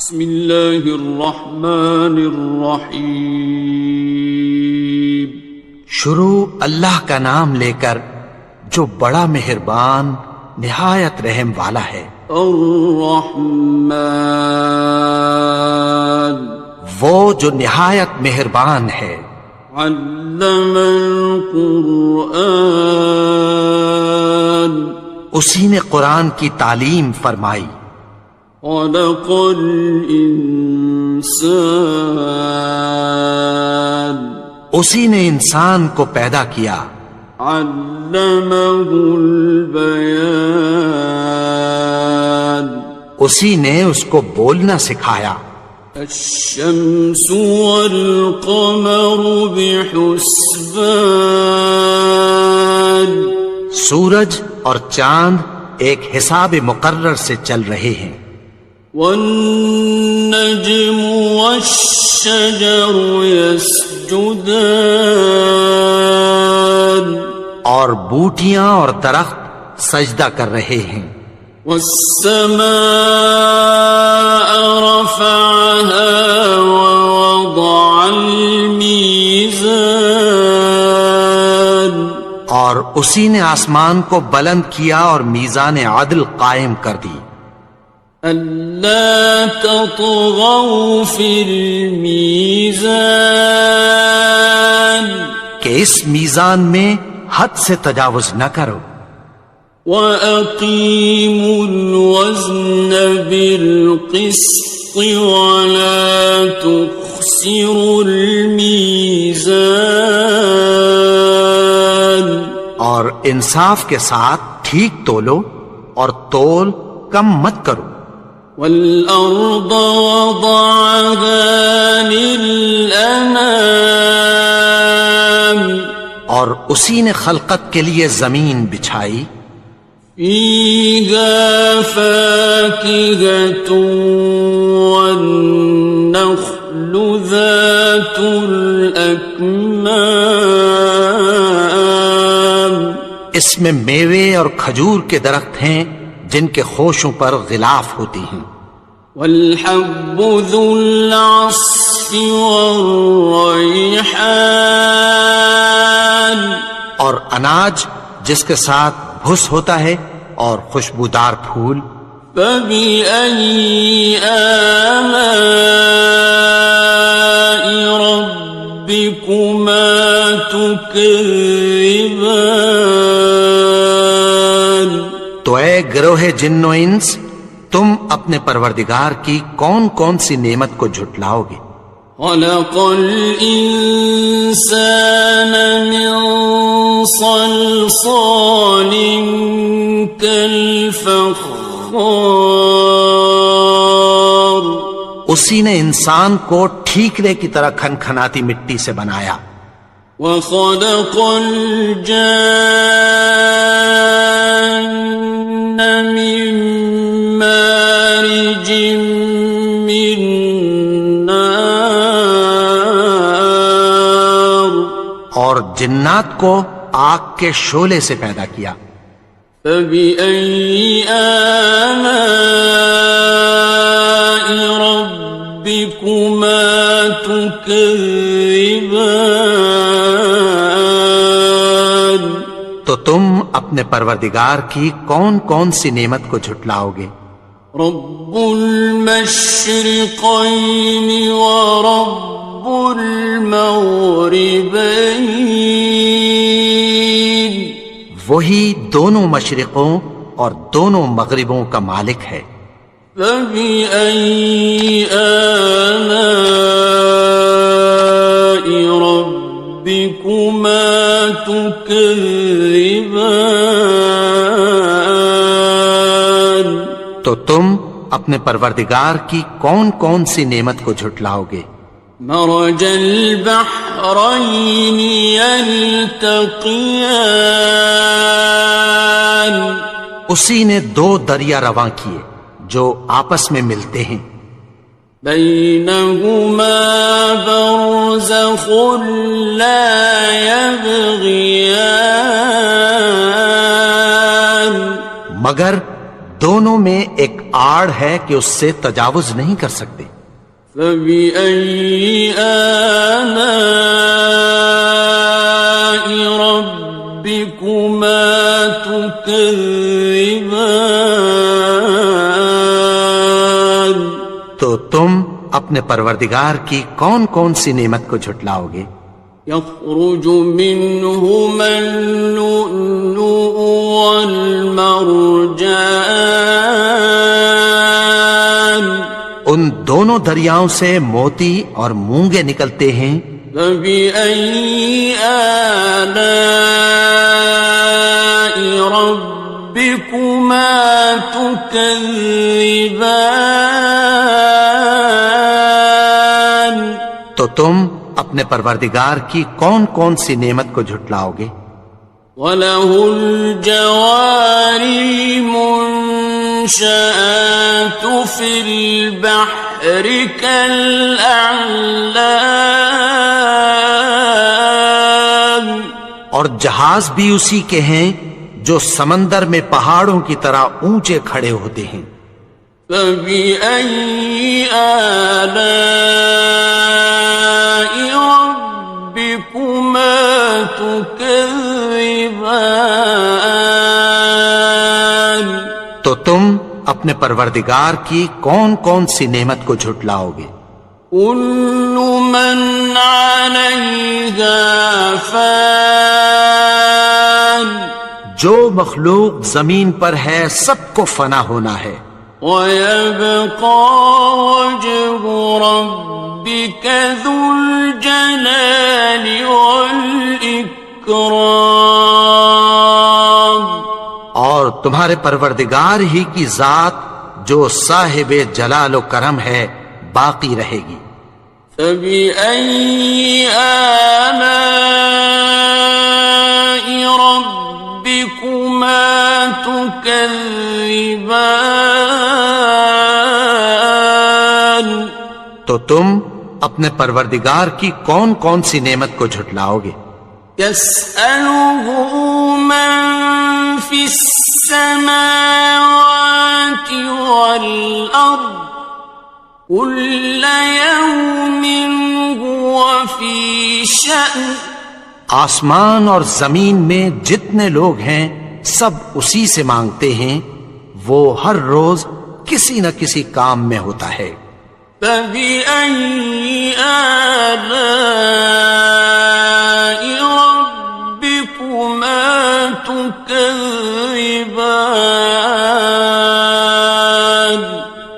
بسم اللہ الرحمن الرحیم. شروع اللہ کا نام لے کر جو بڑا مہربان نہایت رحم والا ہے. الرحمن وہ جو نہایت مہربان ہے. علم القرآن اسی نے قرآن کی تعلیم فرمائی. خلق الانسان اسی نے انسان کو پیدا کیا. علمہ البیان اسی نے اس کو بولنا سکھایا. الشمس والقمر بحسبان سورج اور چاند ایک حساب مقرر سے چل رہے ہیں. والنجم والشجر يسجدان اور بوٹیاں اور درخت سجدہ کر رہے ہیں. والسماء رفعها ووضع الميزان اور اسی نے آسمان کو بلند کیا اور میزان عدل قائم کر دی. ألا تطغوا في الميزان کہ اس میزان میں حد سے تجاوز نہ کرو. وَأَقِيمُوا الْوَزْنَ بِالْقِسْطِ وَلَا تُخْسِرُوا الْمِيزَانَ اور انصاف کے ساتھ ٹھیک تولو اور تول کم مت کرو. وَالْأَرْضَ وَضَعَهَا لِلْأَنَامِ اور اسی نے خلقت کے لیے زمین بچھائی. فِيهَا فَاكِهَةٌ وَالنَّخْلُ ذَاتُ الْأَكْمَامِ اس میں میوے اور کھجور کے درخت ہیں جن کے خوشوں پر غلاف ہوتی ہیں. وَالْحَبُّ ذُو الْعَصْفِ وَالرَّيْحَانِ اور اناج جس کے ساتھ بھس ہوتا ہے اور خوشبودار پھول. فَبِأَيِّ آلَاءِ رَبِّكُمَا تُكَذِّبَانِ تو اے گروہ جن و انس تم اپنے پروردگار کی کون کون سی نعمت کو جھٹلاؤ گے. خَلَقَ الْإِنسَانَ مِنْ صَلْصَالٍ كَالْفَخَّارِ اسی نے انسان کو ٹھیکرے کی طرح کھنکھناتی مٹی سے بنایا. وَخَلَقَ الْجَانَّ مِن مَّارِجٍ مِّن نَّارٍ اور جنات کو آگ کے شعلے سے پیدا کیا. فَبِأَيِّ آلَاءِ رَبِّكُمَا تُكَذِّبَانِ تو تم اپنے پروردگار کی کون کون سی نعمت کو جھٹلاؤ گے. رب المشرقین ورب المغربین وہی دونوں مشرقوں اور دونوں مغربوں کا مالک ہے. فَبِأَيِّ آلَاءِ رَبِّكُمَا تُكَذِّبَانِ تو تم اپنے پروردگار کی کون کون سی نعمت کو جھٹلاؤ گے. مرج البحرین یلتقیان اسی نے دو دریا رواں کیے جو آپس میں ملتے ہیں. بینہما برزخ لا یبغیان مگر دونوں میں ایک آڑ ہے کہ اس سے تجاوز نہیں کر سکتے۔ فبأي آلاء ربكما تكذبان؟ تو تم اپنے پروردگار کی کون کون سی نعمت کو جھٹلاؤ گے؟ يخرج منهما اللؤلؤ والمرجان، ان دونوں دریاؤں سے موتی اور مونگے نکلتے ہیں۔ فبأي آلاء ربكما تكذبان؟ تو تم اپنے پروردگار کی کون کون سی نعمت کو جھٹلاؤ گے؟ وَلَهُ الْجَوَارِ الْمُنشَآتُ فِي الْبَحْرِ كَالْأَعْلَامِ، اور جہاز بھی اسی کے ہیں جو سمندر میں پہاڑوں کی طرح اونچے کھڑے ہوتے ہیں۔ فَبِأَيِّ آلَاءِ رَبِّكُمَا تُكَذِّبَانِ؟ تو تم اپنے پروردگار کی کون کون سی نعمت کو جھٹلاؤ گے؟ كُلُّ مَنْ عَلَيْهَا فَانٍ، جو مخلوق زمین پر ہے سب کو فنا ہونا ہے۔ وَيَبْقَى وَجْهُ رَبِّكَ ذُو الْجَلَالِ وَالْإِكْرَامِ، اور تمہارے پروردگار ہی کی ذات جو صاحب جلال و کرم ہے باقی رہے گی۔ فَبِأَيِّ آلَاءِ رَبِّكُمَا تُكَذِّبَانِ؟ تو تم اپنے پروردگار کی کون کون سی نعمت کو جھٹلاؤ گے؟ يَسْأَلُهُ مَن فِي السَّمَاوَاتِ وَالْأَرْضِ كُلَّ يَوْمٍ هُوَ فِي شَأْنٍ، آسمان اور زمین میں جتنے لوگ ہیں سب اسی سے مانگتے ہیں، وہ ہر روز کسی نہ کسی کام میں ہوتا ہے۔ فَبِأَيِّ آلَاءِ رَبِّكُمَا تُكَذِّبَانِ؟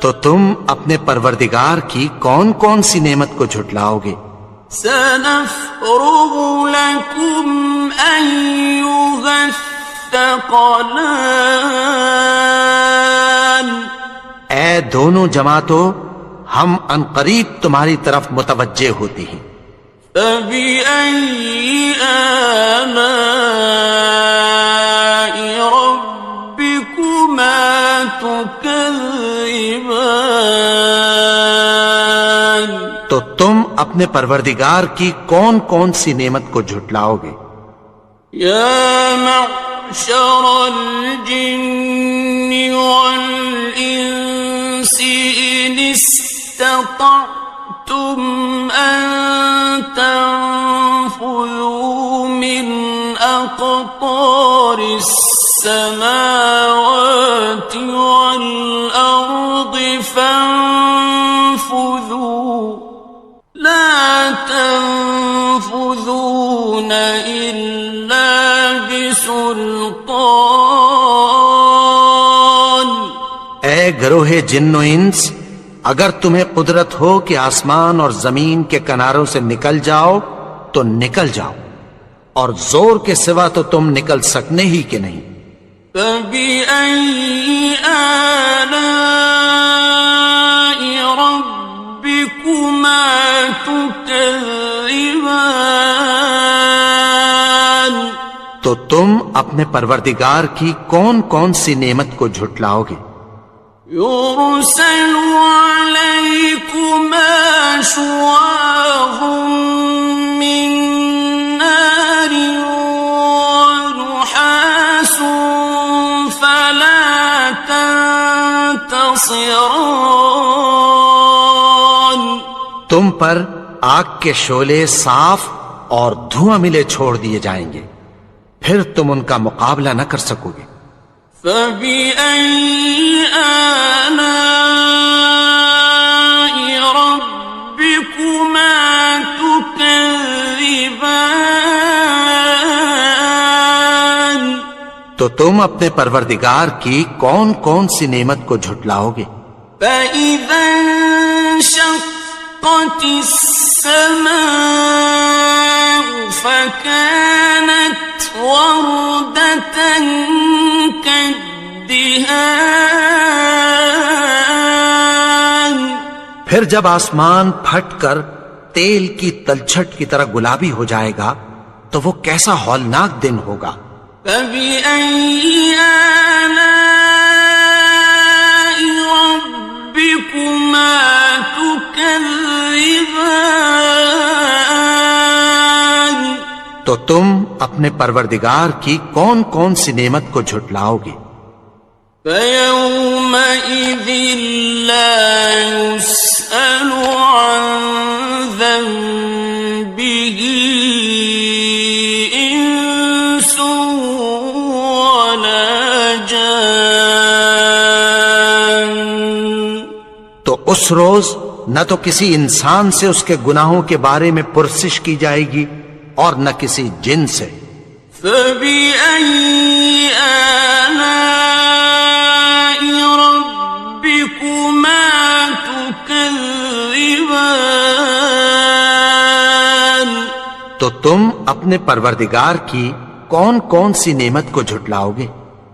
تو تم اپنے پروردگار کی کون کون سی نعمت کو جھٹلاؤ گے؟ سَنَفْرُغُ لَكُمْ أَيُّهَ الثَّقَلَانِ، اے دونوں جماعتوں، ہم عنقریب تمہاری طرف متوجہ ہوتے ہیں۔ فَبِأَيِّ آلَاءِ رَبِّكُمَا تُكَذِّبَانِ؟ تو تم اپنے پروردگار کی کون کون سی نعمت کو جھٹلاؤ گے؟ يَا مَعْشَرَ الْجِنِّ وَالْإِنسِ إِنِ اسْتَطَعْتُمْ أَن تَنفُذُوا مِنْ أَقْطَارِ السَّمَاوَاتِ وَالْأَرْضِ فَانفُذُوا لَا تَنفُذُونَ إِلَّا بِسُلْطَانٍ۔ اے گروہ جن و انس، اگر تمہیں قدرت ہو کہ آسمان اور زمین کے کناروں سے نکل جاؤ تو نکل جاؤ، اور زور کے سوا تو تم نکل سکنے ہی کہ نہیں۔ فَبِأَيِّ آلَاءِ رَبِّكُمَا تُكَذِّبَانِ؟ تو تم اپنے پروردگار کی کون کون سی نعمت کو جھٹلاؤ گے؟ يُرْسَلُ عَلَيْكُمَا شُوَاظٌ مِّن نَّارٍ وَنُحَاسٌ فَلَا تَنتَصِرَانِ؟ خاسران. تم پر آگ کے شعلے صاف اور دھواں ملے چھوڑ دیے جائیں گے، پھر تم ان کا مقابلہ نہ کر سکو گے۔ فَبِأَيِّ آلَاءِ رَبِّكُمَا تُكَذِّبَانِ. تو تم اپنے پروردگار کی کون کون سی نعمت کو جھٹلاؤ گے؟ فَإِذَا انشَقَّتِ السَّمَاءُ فَكَانَتْ وَرْدَةً كَالدِّهَانِ. پھر جب آسمان پھٹ کر تیل کی تلچھٹ کی طرح گلابی ہو جائے گا تو وہ کیسا ہولناک دن ہوگا۔ فَبِأَيِّ آلَاءِ رَبِّكُمَا تُكَذِّبَانِ. تو تم اپنے پروردگار کی کون کون سی نعمت کو جھٹلاؤ گے؟ فَيَوْمَئِذٍ لَا يُسْأَلُ عَنْ ذَنبِهِ إِنسٌ وَلَا جَانٌ. تو اس روز نہ تو کسی انسان سے اس کے گناہوں کے بارے میں پرسش کی جائے گی اور نہ کسی جن سے۔ فَبِأَيِّ آلَاءِ رَبِّكُمَا تُكَذِّبَانِ. تو تم اپنے پروردگار کی کون کون سی نعمت کو جھٹلاؤ گے؟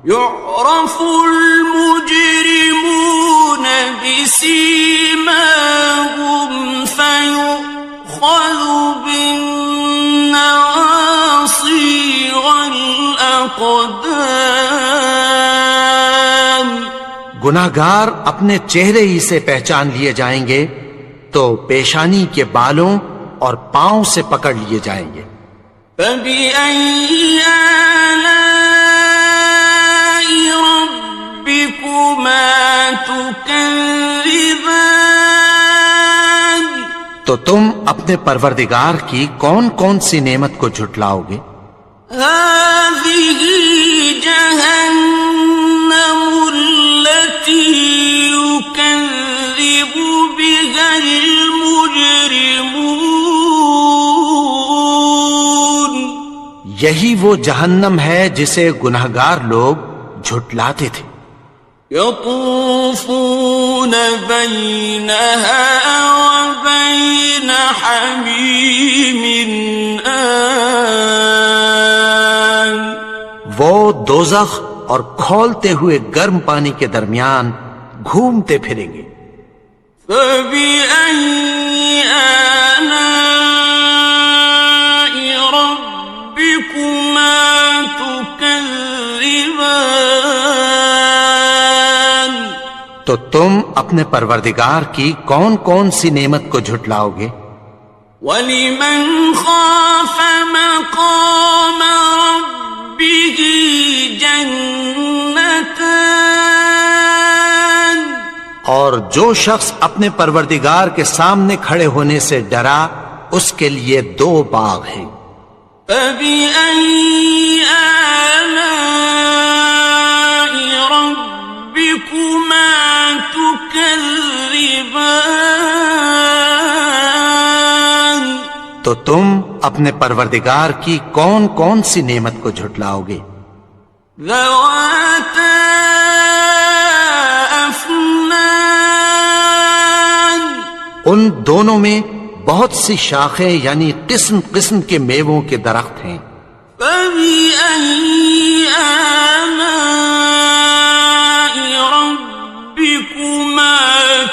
يُعْرَفُ الْمُجْرِمُونَ بِسِيمَاهُمْ فَيُؤْخَذُ بِالنَّوَاصِي وَالْأَقْدَامِ. گناہگار اپنے چہرے ہی سے پہچان لیے جائیں گے تو پیشانی کے بالوں اور پاؤں سے پکڑ لیے جائیں گے۔ فَبِأَيِّ آلَاءِ رَبِّكُمَا تُكَذِّبَانِ. تو تم اپنے پروردگار کی کون کون سی نعمت کو جھٹلاؤ گے؟ هَٰذِهِ جَهَنَّمُ الَّتِي يُكَذِّبُ بِهَا الْمُجْرِمُونَ. یہی وہ جہنم ہے جسے گناہگار لوگ جھٹلاتے تھے۔ يَطُوفُونَ بَيْنَهَا وَبَيْنَ حَمِيمٍ آنٍ. وہ دوزخ اور کھولتے ہوئے گرم پانی کے درمیان گھومتے پھریں گے۔ فَبِأَيِّ آلَاءِ رَبِّكُمَا تُكَذِّبَانِ. تو تم اپنے پروردگار کی کون کون سی نعمت کو جھٹلاؤ گے؟ وَلِمَنْ خَافَ مَقَامَ رَبِّهِ جَنَّتَانِ. اور جو شخص اپنے پروردگار کے سامنے کھڑے ہونے سے ڈرا اس کے لیے 2 باغ ہیں۔ فَبِأَيِّ آلَاءِ رَبِّكُمَا تُكَذِّبَانِ. تو تم اپنے پروردگار کی کون کون سی نعمت کو جھٹلاؤ گے؟ ذَوَاتَا أَفْنَانٍ. ان دونوں میں بہت سی شاخیں یعنی قسم قسم کے میووں کے درخت ہیں۔ فَبِأَيِّ آلَاءِ رَبِّكُمَا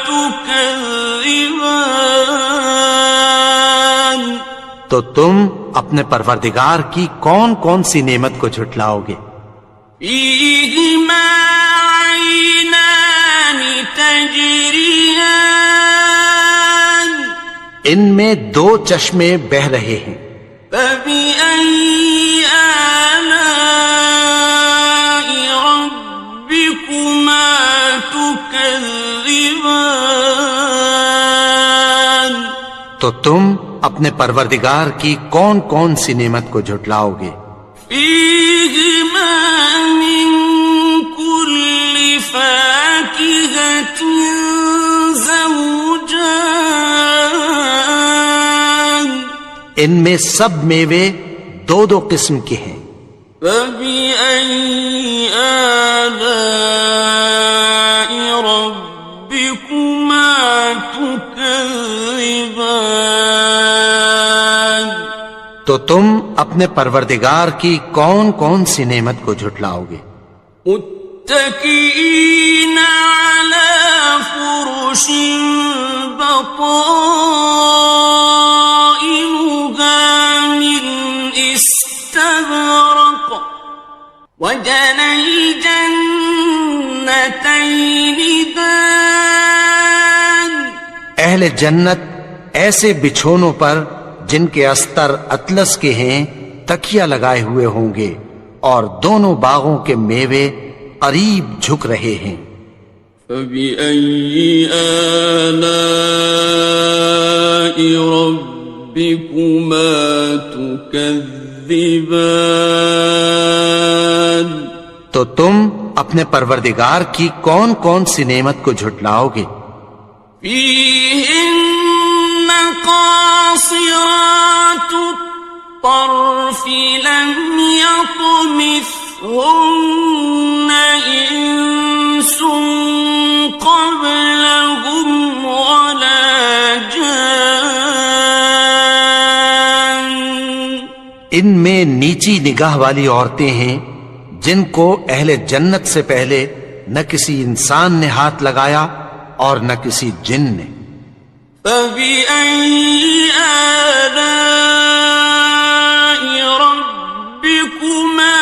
تُكَذِّبَانِ. تو تم اپنے پروردگار کی کون کون سی نعمت کو جھٹلاؤ گے؟ فِيهِمَا عَيْنَانِ تَجْرِيَانِ. ان میں 2 چشمے بہہ رہے ہیں۔ فَبِأَيِّ آلَاءِ رَبِّكُمَا تُكَذِّبَانِ. تكذبان تو تم اپنے پروردگار کی کون کون سی نعمت کو جھٹلاؤ گے؟ فيهما من كل فاكهة زوجان ان میں سب میوے دو دو قسم کے ہیں۔ فبأي آلاء ربكما تكذبان تو تم اپنے پروردگار کی کون کون سی نعمت کو جھٹلاؤ گے؟ متكئين على فرش بطائنها من استبرق وجنى الجنتين دان اہل جنت ایسے بچھونوں پر جن کے استر اطلس کے ہیں تکیہ لگائے ہوئے ہوں گے، اور دونوں باغوں کے میوے قریب جھک رہے ہیں۔ فبأي آلاء ربكما تكذبان تو تم اپنے پروردگار کی کون کون سی نعمت کو جھٹلاؤ گے؟ فيهن قاصرات الطرف لم يطمثهن إنس قبلهم ولا جان ان میں نیچی نگاہ والی عورتیں ہیں جن کو اہل جنت سے پہلے نہ کسی انسان نے ہاتھ لگایا اور نہ کسی جن نے۔ فبأي آلاء ربكما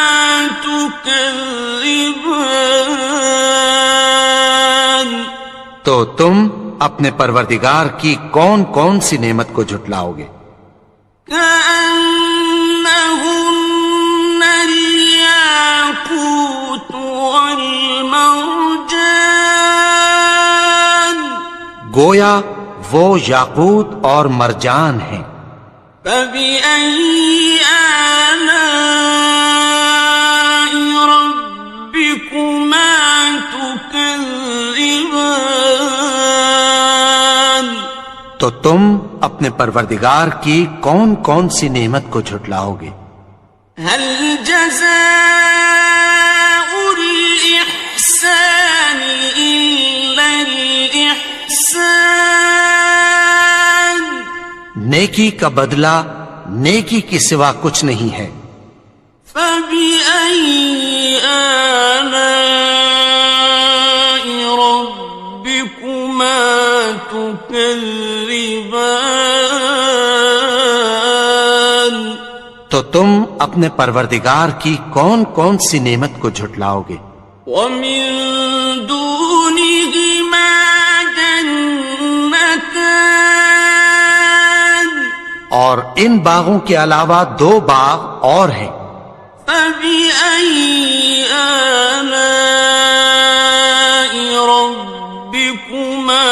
تكذبان تو تم اپنے پروردگار کی کون کون سی نعمت کو جھٹلاؤ گے؟ كأنهن الياقوت والمرجان گویا وہ یاقوت اور مرجان ہیں۔ فبأي آلاء ربكما تكذبان تو تم اپنے پروردگار کی کون کون سی نعمت کو جھٹلاؤ گے؟ هل جزاء الإحسان إلا الإحسان نیکی کا بدلہ نیکی کے سوا کچھ نہیں ہے۔ فبأي آلاء ربكما تكذبان تو تم اپنے پروردگار کی کون کون سی نعمت کو جھٹلاؤ گے؟ ومن دونهما جنتان اور ان باغوں کے علاوہ دو باغ اور ہیں۔ فبأي آلاء ربكما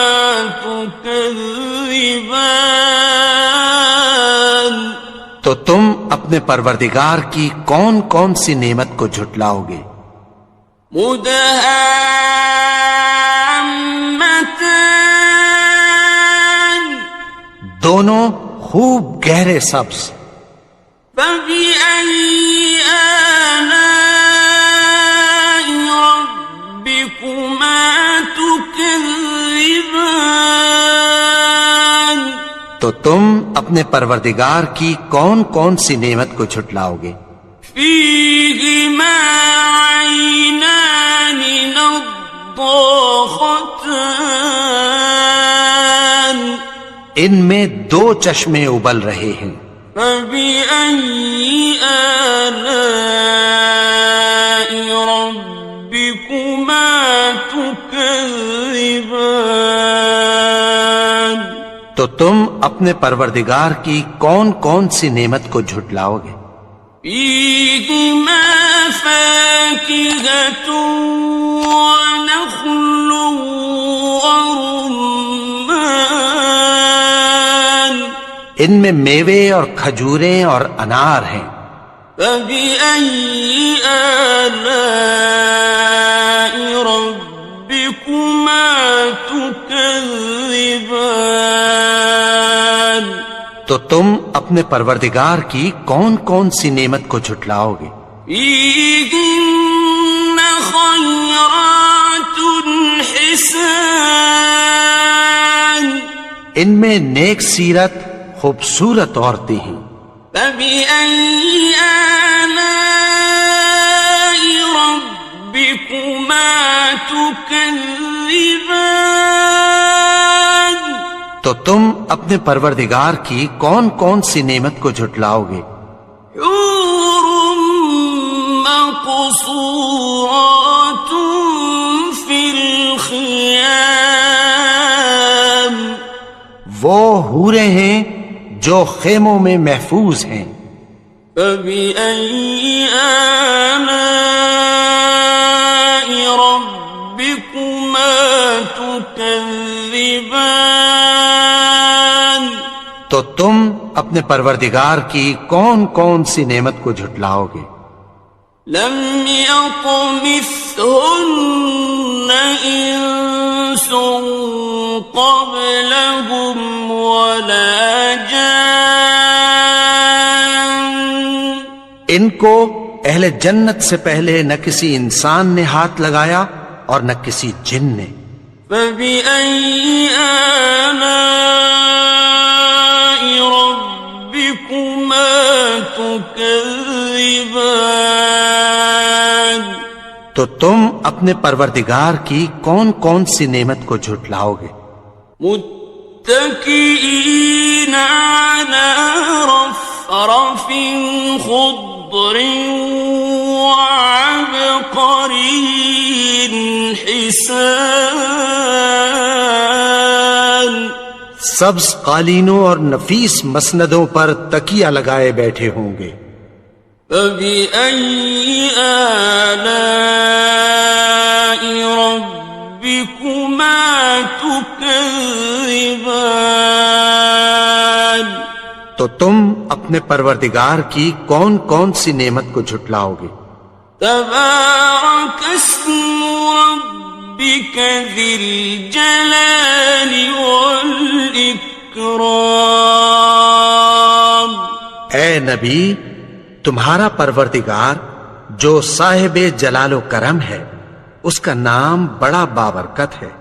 تكذبان تو تم اپنے پروردگار کی کون کون سی نعمت کو جھٹلاؤ گے؟ مدهامتان دونوں خوب گہرے سبز۔ فبأي آلاء ربكما تكذبان تو تم اپنے پروردگار کی کون کون سی نعمت کو جھٹلاؤ گے؟ فيهما عينان نضاختان ان میں دو چشمے ابل رہے ہیں۔ فبأي آلاء ربكما تكذبان تو تم اپنے پروردگار کی کون کون سی نعمت کو جھٹلاؤ گے؟ فيهما فاكهة ونخل ورمان ان میں میوے اور کھجوریں اور انار ہیں. فبأي آلاء ربكما تكذبان تو تم اپنے پروردگار کی کون کون سی نعمت کو جھٹلاؤ گے؟ فيهن خيرات حسان ان میں نیک سیرت خوبصورت عورتیں ہیں. فبأي آلاء ربكما تكذبان تو تم اپنے پروردگار کی کون کون سی نعمت کو جھٹلاؤ گے؟ حور مقصورات في الخيام وہ حوریں ہیں جو خیموں میں محفوظ ہیں. فبأي آلاء ربكما تكذبان تو تم اپنے پروردگار کی کون کون سی نعمت کو جھٹلاؤ گے؟ لم يطمثهن إنس قبلهم ولا جان ان کو اہل جنت سے پہلے نہ کسی انسان نے ہاتھ لگایا اور نہ کسی جن نے. فبأي آلاء ربكما تكذبان تو تم اپنے پروردگار کی کون کون سی نعمت کو جھٹلاؤ گے؟ متكئين على رفرف خضر وعبقري حسان سبز قالینوں اور نفیس مسندوں پر تکیہ لگائے بیٹھے ہوں گے. فبأي آلاء ربكما تكذبان تو تم اپنے پروردگار کی کون کون سی نعمت کو جھٹلاؤ گے؟ تبارك اسم ربك ذي الجلال والإكرام اے نبی، تمہارا پروردگار جو صاحب جلال و کرم ہے، اس کا نام بڑا بابرکت ہے.